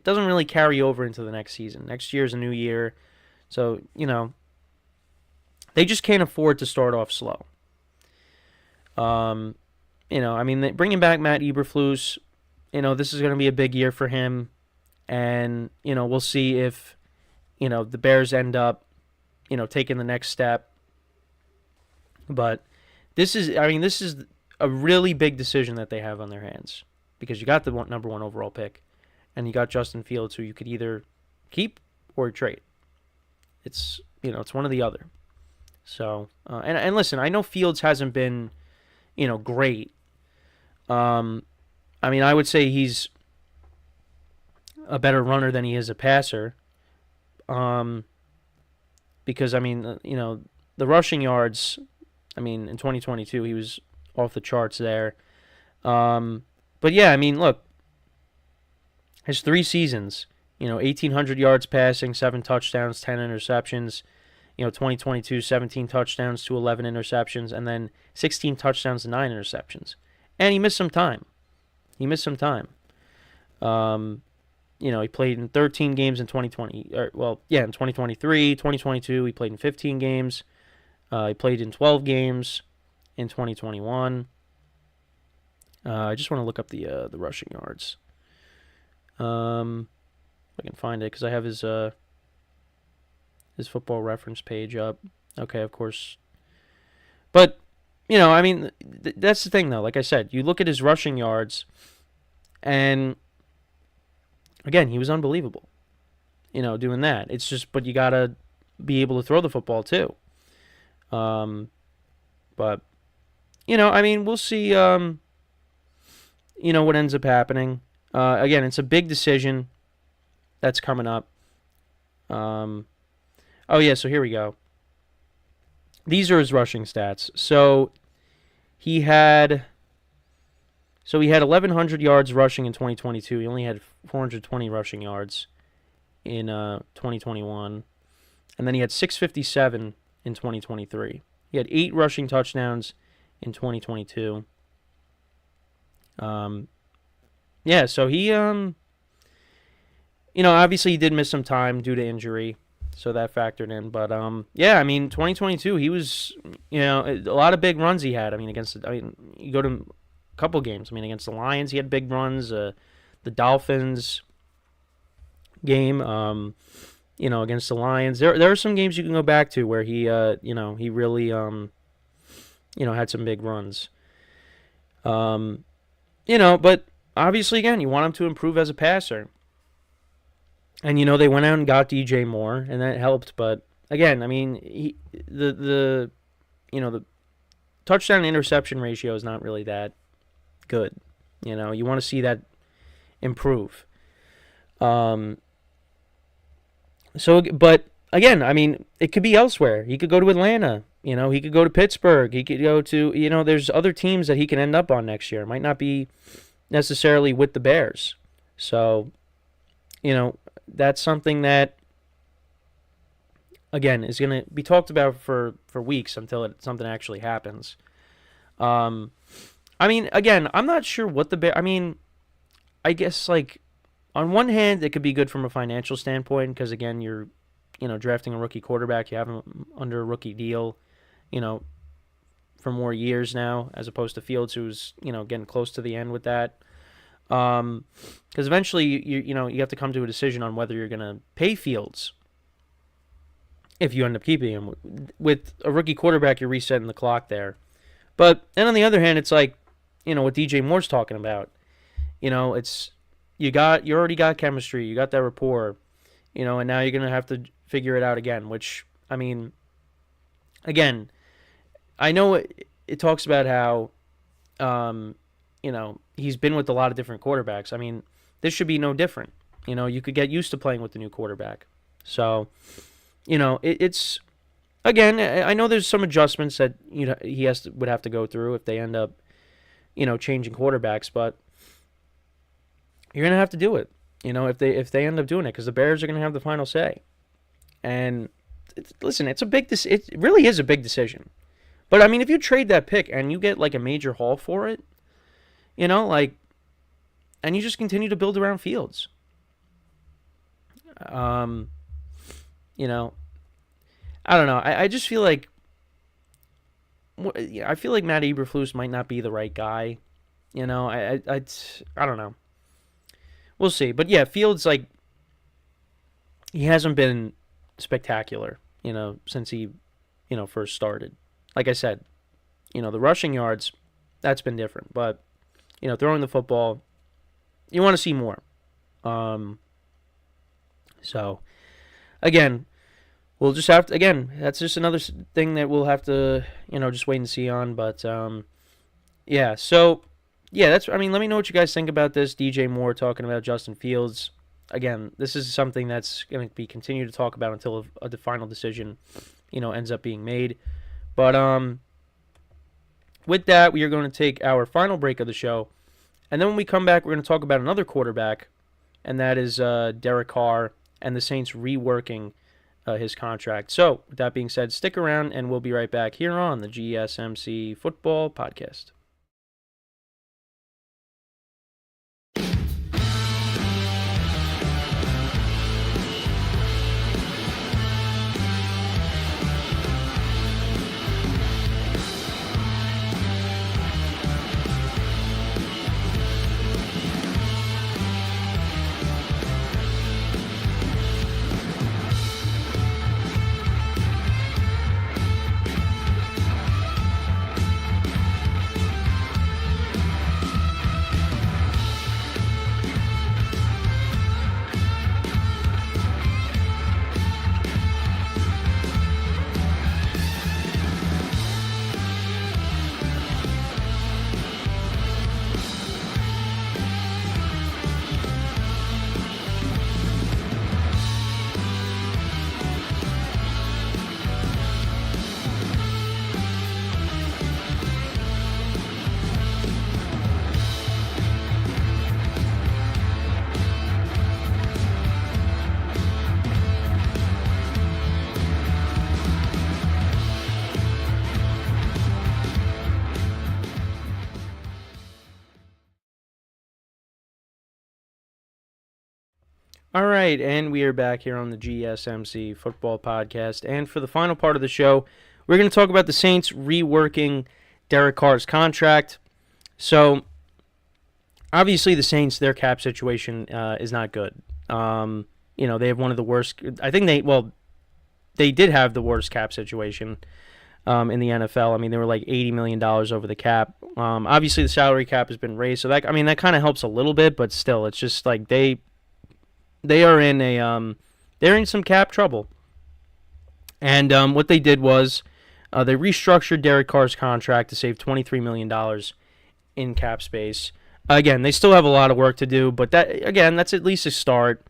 doesn't really carry over into the next season. Next year's a new year. So, they just can't afford to start off slow. Bringing back Matt Eberflus, this is going to be a big year for him. And, we'll see if, the Bears end up, taking the next step. But this is a really big decision that they have on their hands. Because you got the number 1 overall pick. And you got Justin Fields, who you could either keep or trade. It's, it's one or the other. So, and listen, I know Fields hasn't been, great. I would say he's a better runner than he is a passer. Because, the rushing yards, in 2022, he was off the charts there. But yeah, look, his 3 seasons, 1,800 yards passing, 7 touchdowns, 10 interceptions. 2022, 17 touchdowns to 11 interceptions, and then 16 touchdowns to 9 interceptions. And he missed some time. He played in 13 games in 2020. In 2023, 2022, he played in 15 games. He played in 12 games in 2021. I just want to look up the rushing yards. If I can find it, because I have his Football Reference page up. Okay, of course. But, that's the thing, though. Like I said, you look at his rushing yards, and, again, he was unbelievable, doing that. It's just, but you got to be able to throw the football, too. But, I mean, we'll see, what ends up happening. Again, it's a big decision that's coming up. So here we go. These are his rushing stats. So he had 1,100 yards rushing in 2022. He only had 420 rushing yards in 2021. And then he had 657 in 2023. He had 8 rushing touchdowns in 2022. So he, obviously he did miss some time due to injury, so that factored in. But, 2022, he was, a lot of big runs he had. You go to a couple games. Against the Lions, he had big runs. The Dolphins game, against the Lions. There are some games you can go back to where he, he really, had some big runs. But obviously, again, you want him to improve as a passer. And, they went out and got DJ Moore, and that helped. But, again, the touchdown-interception ratio is not really that good. You want to see that improve. But, again, it could be elsewhere. He could go to Atlanta. He could go to Pittsburgh. He could go to, there's other teams that he can end up on next year. It might not be necessarily with the Bears. So, that's something that, again, is going to be talked about for weeks until something actually happens. Again, I'm not sure what the Bears, I guess, on one hand, it could be good from a financial standpoint because, again, you're, drafting a rookie quarterback. You have him under a rookie deal, for more years now, as opposed to Fields, who's, getting close to the end with that. Because eventually, you have to come to a decision on whether you're going to pay Fields if you end up keeping him. With a rookie quarterback, you're resetting the clock there. But then on the other hand, it's like, what DJ Moore's talking about. It's you already got chemistry, you got that rapport, and now you're going to have to figure it out again, which, again, I know it talks about how, he's been with a lot of different quarterbacks. This should be no different. You could get used to playing with the new quarterback. So, it's, again, I know there's some adjustments that, he would have to go through if they end up, changing quarterbacks, but you're going to have to do it, if they end up doing it, because the Bears are going to have the final say. And listen, it really is a big decision. But, if you trade that pick and you get, a major haul for it, and you just continue to build around Fields. I don't know. I just feel like Matt Eberflus might not be the right guy. I don't know. We'll see. But, yeah, Fields, he hasn't been spectacular, since he, first started. Like I said, the rushing yards, that's been different. But, throwing the football, you want to see more. So, again, we'll just have to, that's just another thing that we'll have to, just wait and see on. But, yeah, so, yeah, let me know what you guys think about this. DJ Moore talking about Justin Fields. Again, this is something that's going to be continued to talk about until the final decision, ends up being made. But, with that, we are going to take our final break of the show. And then when we come back, we're going to talk about another quarterback, and that is Derek Carr and the Saints reworking his contract. So, with that being said, stick around, and we'll be right back here on the GSMC Football Podcast. All right, and we are back here on the GSMC Football Podcast. And for the final part of the show, we're going to talk about the Saints reworking Derek Carr's contract. So, obviously, the Saints, their cap situation is not good. They have one of the worst. I think they did have the worst cap situation in the NFL. I mean, they were like $80 million over the cap. Obviously, the salary cap has been raised, so that kind of helps a little bit, but still, it's just like they are in they're in some cap trouble. And what they did was they restructured Derek Carr's contract to save $23 million in cap space. Again, they still have a lot of work to do, but that's at least a start.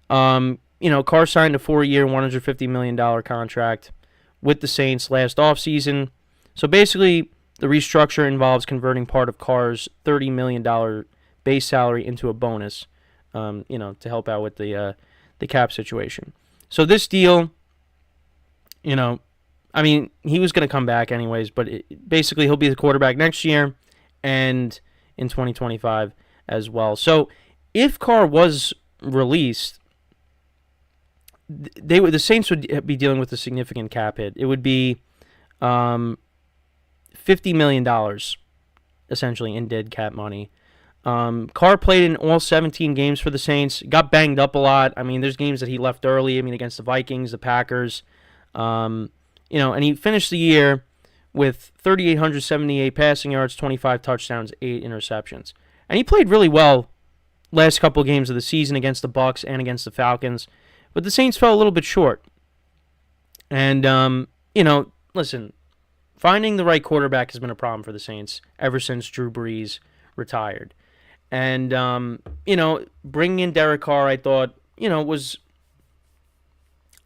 Carr signed a 4-year, $150 million contract with the Saints last offseason. So basically, the restructure involves converting part of Carr's $30 million base salary into a bonus, to help out with the cap situation. So this deal, he was going to come back anyways, but basically he'll be the quarterback next year and in 2025 as well. So if Carr was released, the Saints would be dealing with a significant cap hit. It would be $50 million, essentially, in dead cap money. Carr played in all 17 games for the Saints, got banged up a lot. I mean, there's games that he left early, against the Vikings, the Packers, and he finished the year with 3,878 passing yards, 25 touchdowns, 8 interceptions. And he played really well last couple of games of the season against the Bucs and against the Falcons, but the Saints fell a little bit short. And, listen, finding the right quarterback has been a problem for the Saints ever since Drew Brees retired. And, bringing in Derek Carr, I thought, was...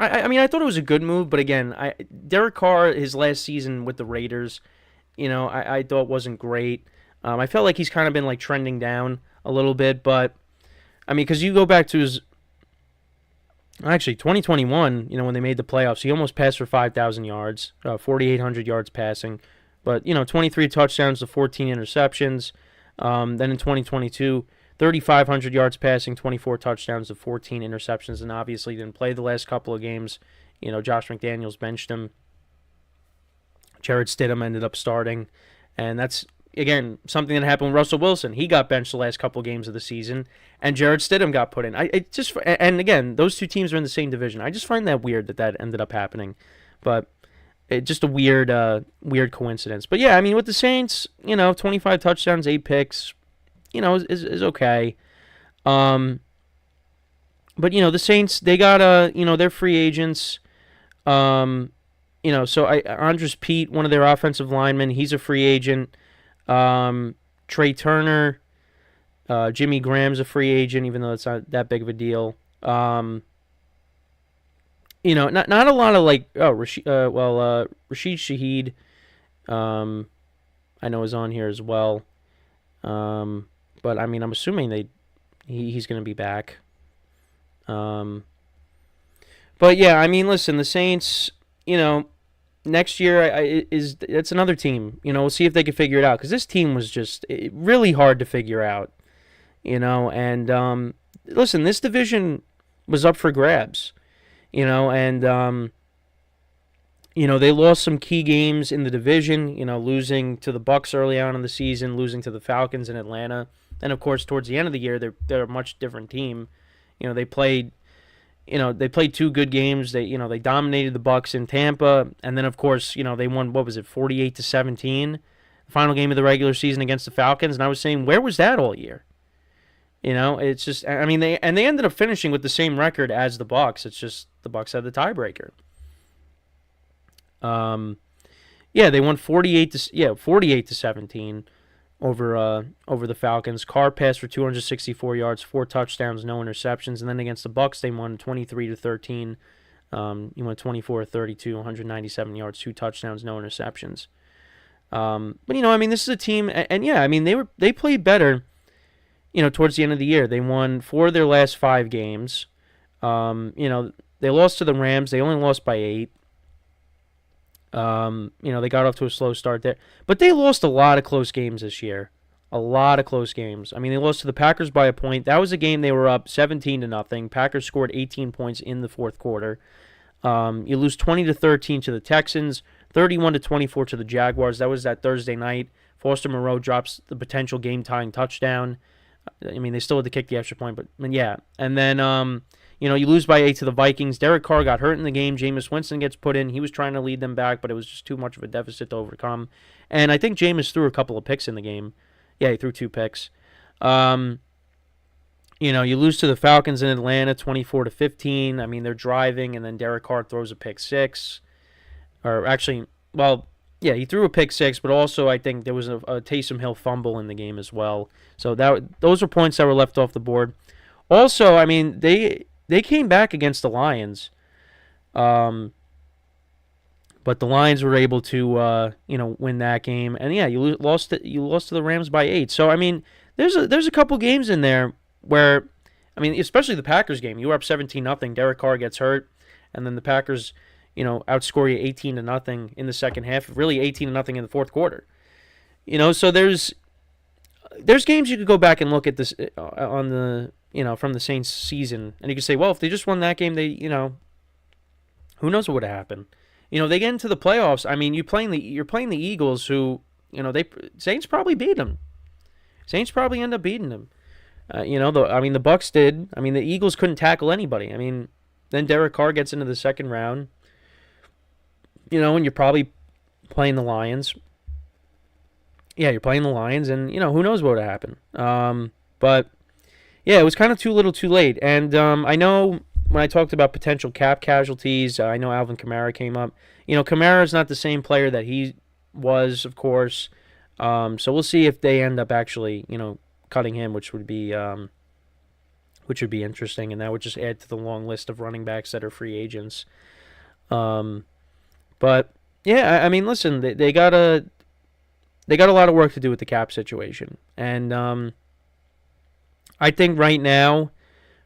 I thought it was a good move, but again, Derek Carr, his last season with the Raiders, I thought wasn't great. I felt like he's kind of been, trending down a little bit, but, because you go back to his... Actually, 2021, when they made the playoffs, he almost passed for 5,000 yards, 4,800 yards passing, but, 23 touchdowns to 14 interceptions. Then in 2022, 3,500 yards passing, 24 touchdowns to 14 interceptions, and obviously didn't play the last couple of games. Josh McDaniels benched him. Jarrett Stidham ended up starting, and that's, again, something that happened with Russell Wilson. He got benched the last couple of games of the season, and Jarrett Stidham got put in. And again, those two teams are in the same division. I just find that weird that ended up happening, but just a weird coincidence. But yeah, with the Saints, 25 touchdowns, 8 picks, is okay. But the Saints, they got they're free agents. So Andres Pete, one of their offensive linemen, he's a free agent. Trey Turner, Jimmy Graham's a free agent, even though it's not that big of a deal. Not a lot of Rashid Shaheed, I know is on here as well. But I'm assuming he's going to be back. But yeah, listen, the Saints, next year it's another team. We'll see if they can figure it out, because this team was just really hard to figure out. And listen, this division was up for grabs. They lost some key games in the division, losing to the Bucs early on in the season, losing to the Falcons in Atlanta. And of course, towards the end of the year, they're a much different team. They played 2 good games. They dominated the Bucs in Tampa, and then of course, they won, 48-17, the final game of the regular season against the Falcons. And I was saying, where was that all year? It's just, they ended up finishing with the same record as the Bucs. It's just the Bucs had the tiebreaker. They won 48-17 over the Falcons. Carr passed for 264 yards, 4 touchdowns, no interceptions, and then against the Bucs, they won 23-13. He went 24-32, 197 yards, 2 touchdowns, no interceptions. But this is a team, and they played better. Towards the end of the year, they won 4 of their last 5 games. They lost to the Rams. They only lost by 8. They got off to a slow start there. But they lost a lot of close games this year. A lot of close games. I mean, they lost to the Packers by a point. That was a game they were up 17-0. Packers scored 18 points in the fourth quarter. You lose 20-13 to the Texans, 31-24 to the Jaguars. That was that Thursday night. Foster Moreau drops the potential game-tying touchdown. I mean, they still had to kick the extra point, but yeah. And then, you lose by 8 to the Vikings. Derek Carr got hurt in the game. Jameis Winston gets put in. He was trying to lead them back, but it was just too much of a deficit to overcome. And I think Jameis threw a couple of picks in the game. Yeah, he threw 2 picks. You lose to the Falcons in Atlanta, 24-15. I mean, they're driving, and then Derek Carr throws a pick 6. Or actually, well, yeah, he threw a pick 6, but also I think there was a Taysom Hill fumble in the game as well. So those were points that were left off the board. Also, I mean, they came back against the Lions. But the Lions were able to, win that game, and yeah, you lost to the Rams by 8. So I mean, there's a couple games in there where, I mean, especially the Packers game, you were up 17-0. Derek Carr gets hurt, and then the Packers, outscore you 18-0 in the second half. Really 18-0 in the fourth quarter. So there's games you could go back and look at this on the from the Saints season, and you could say, well, if they just won that game, they who knows what would have happened. They get into the playoffs. I mean, you're playing the Eagles, who Saints probably beat them. Saints probably end up beating them. The Bucs did. I mean, the Eagles couldn't tackle anybody. I mean, then Derek Carr gets into the second round. And you're probably playing the Lions. Yeah, you're playing the Lions, and who knows what would have happened. But yeah, it was kind of too little, too late. And I know. When I talked about potential cap casualties, I know Alvin Kamara came up. Kamara is not the same player that he was, of course. So we'll see if they end up actually, cutting him, which would be interesting, and that would just add to the long list of running backs that are free agents. But yeah, I mean, listen, they got a lot of work to do with the cap situation, and I think right now,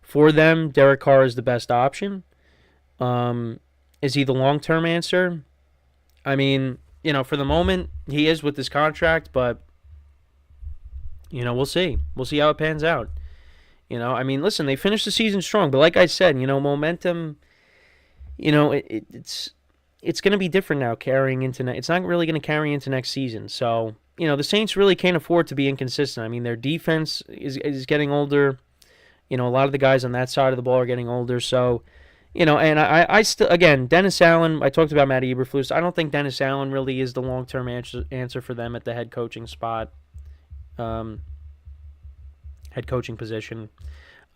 for them, Derek Carr is the best option. Is he the long-term answer? I mean, for the moment, he is with this contract, but, we'll see. We'll see how it pans out. I mean, listen, they finished the season strong, but like I said, momentum, it's going to be different now carrying into it's not really going to carry into next season. So, the Saints really can't afford to be inconsistent. I mean, their defense is getting older. A lot of the guys on that side of the ball are getting older. So, and I still, again, Dennis Allen, I talked about Matt Eberflus. I don't think Dennis Allen really is the long-term answer for them at the head coaching spot, head coaching position.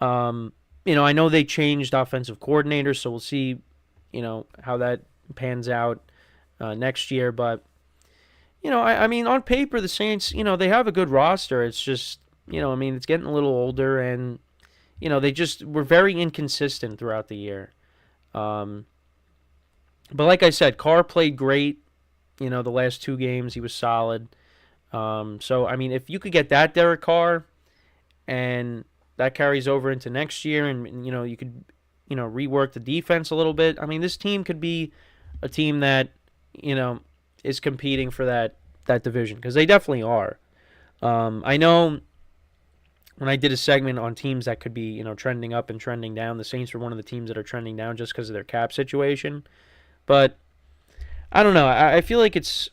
I know they changed offensive coordinators, so we'll see, how that pans out next year. But, I mean, on paper, the Saints, they have a good roster. It's just, it's getting a little older, and they just were very inconsistent throughout the year. But like I said, Carr played great. The last 2 games he was solid. So, I mean, if you could get that Derek Carr, and that carries over into next year, and, you could, rework the defense a little bit. I mean, this team could be a team that, is competing for that division, because they definitely are. I know when I did a segment on teams that could be, trending up and trending down, the Saints were one of the teams that are trending down just because of their cap situation. But I don't know. I feel like it's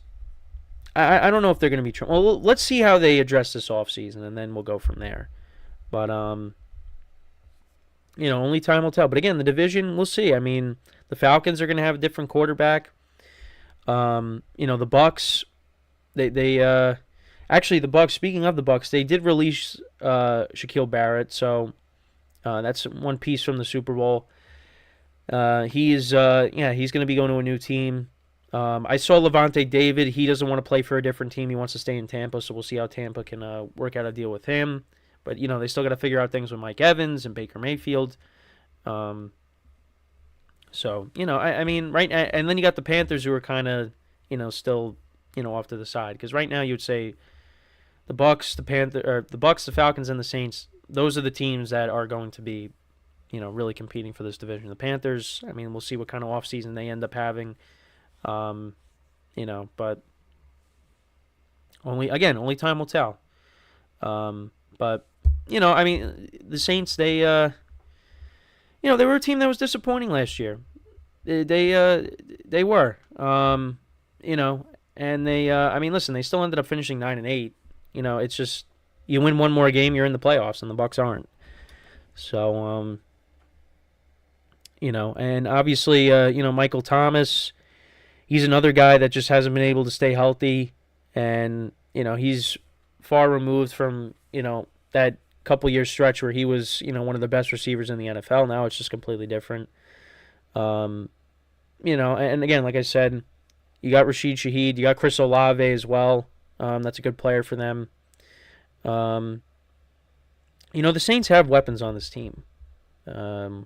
I don't know if they're going to be well, let's see how they address this offseason, and then we'll go from there. But only time will tell. But again, the division, we'll see. I mean, the Falcons are going to have a different quarterback. The Bucs, they actually, the Bucs, speaking of the Bucs, they did release Shaquille Barrett, so that's one piece from the Super Bowl. He's going to be going to a new team. I saw Levante David. He doesn't want to play for a different team. He wants to stay in Tampa, so we'll see how Tampa can work out a deal with him. But, they still got to figure out things with Mike Evans and Baker Mayfield. I mean, right, and then you got the Panthers, who are kind of, still, off to the side. Because right now you would say the Bucs, the Falcons, and the Saints, those are the teams that are going to be, really competing for this division. The Panthers, I mean, we'll see what kind of offseason they end up having. But only time will tell. But, I mean, the Saints, they were a team that was disappointing last year. They were, and they, I mean, listen, they still ended up finishing 9-8. It's just, you win one more game, you're in the playoffs, and the Bucs aren't. So, and obviously, Michael Thomas, he's another guy that just hasn't been able to stay healthy, and, he's far removed from, that couple year stretch where he was, one of the best receivers in the NFL. Now it's just completely different. And again, like I said, you got Rashid Shaheed, you got Chris Olave as well. That's a good player for them. The Saints have weapons on this team. But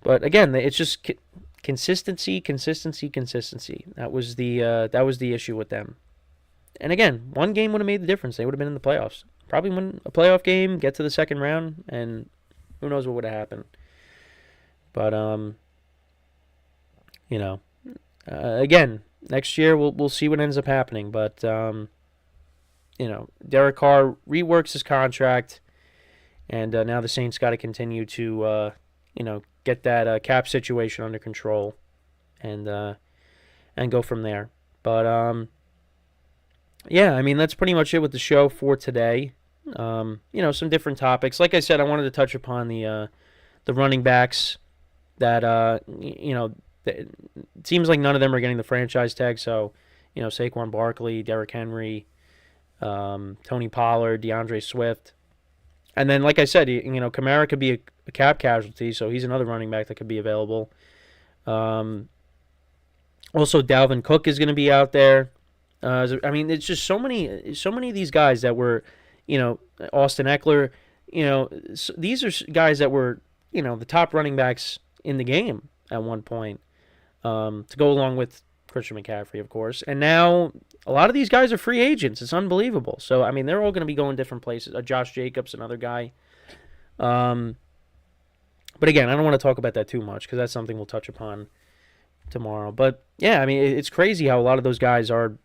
again, it's just consistency. That was the issue with them. And again, one game would have made the difference. They would have been in the playoffs. Probably win a playoff game, get to the second round, and who knows what would have happened. But again, next year we'll see what ends up happening. But Derek Carr reworks his contract, and now the Saints got to continue to get that cap situation under control, and go from there. But yeah, I mean, that's pretty much it with the show for today. Some different topics. Like I said, I wanted to touch upon the running backs that it seems like none of them are getting the franchise tag. So, Saquon Barkley, Derrick Henry, Tony Pollard, DeAndre Swift. And then, like I said, Kamara could be a cap casualty, so he's another running back that could be available. Also, Dalvin Cook is going to be out there. I mean, it's just so many of these guys that were, Austin Eckler, these are guys that were, the top running backs in the game at one point, to go along with Christian McCaffrey, of course. And now a lot of these guys are free agents. It's unbelievable. So, I mean, they're all going to be going different places. Josh Jacobs, another guy. But again, I don't want to talk about that too much because that's something we'll touch upon tomorrow. But yeah, I mean, it's crazy how a lot of those guys are,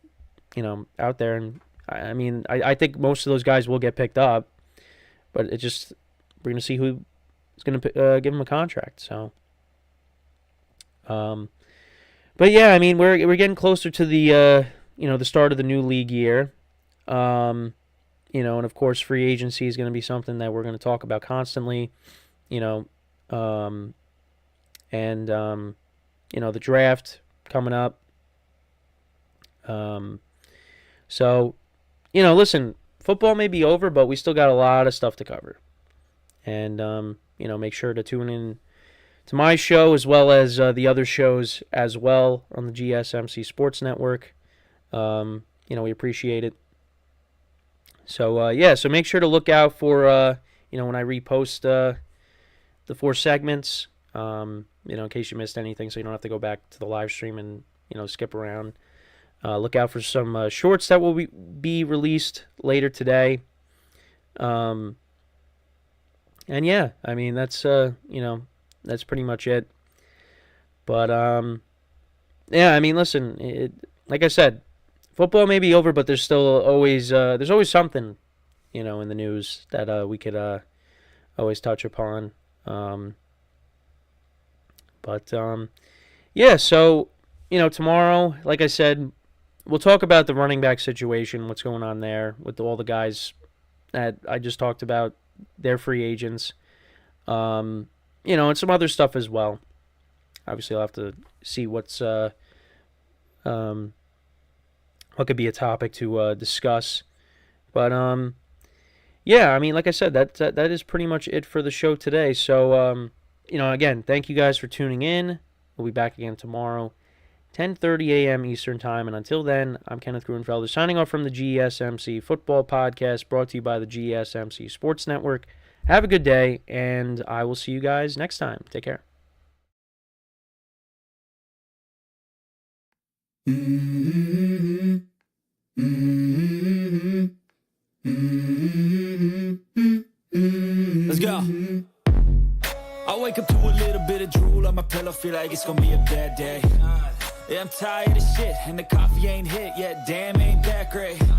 out there. And I mean, I think most of those guys will get picked up, but we're going to see who is going to give them a contract. So, but yeah, I mean, we're getting closer to the the start of the new league year. And of course, free agency is going to be something that we're going to talk about constantly. The draft coming up. So, listen, football may be over, but we still got a lot of stuff to cover. And, make sure to tune in to my show as well as the other shows as well on the GSMC Sports Network. We appreciate it. So, so make sure to look out for, when I repost the 4 segments, in case you missed anything, so you don't have to go back to the live stream and, skip around. Look out for some shorts that will be released later today. And yeah, I mean, that's pretty much it. But, yeah, I mean, listen, like I said, football may be over, but there's still always something, in the news that we could always touch upon. Yeah, so, tomorrow, like I said, we'll talk about the running back situation, what's going on there with all the guys that I just talked about, their free agents, and some other stuff as well. Obviously, I'll have to see what could be a topic to discuss. But, yeah, I mean, like I said, that is pretty much it for the show today. So, again, thank you guys for tuning in. We'll be back again tomorrow, 10:30 a.m. Eastern Time. And until then, I'm Kenneth Gruenfelder signing off from the GSMC Football Podcast, brought to you by the GSMC Sports Network. Have a good day, and I will see you guys next time. Take care. Let's go. I wake up to a little bit of drool on my pillow, feel like it's gonna be a bad day. Yeah, I'm tired of shit, and the coffee ain't hit yet, damn, ain't that great.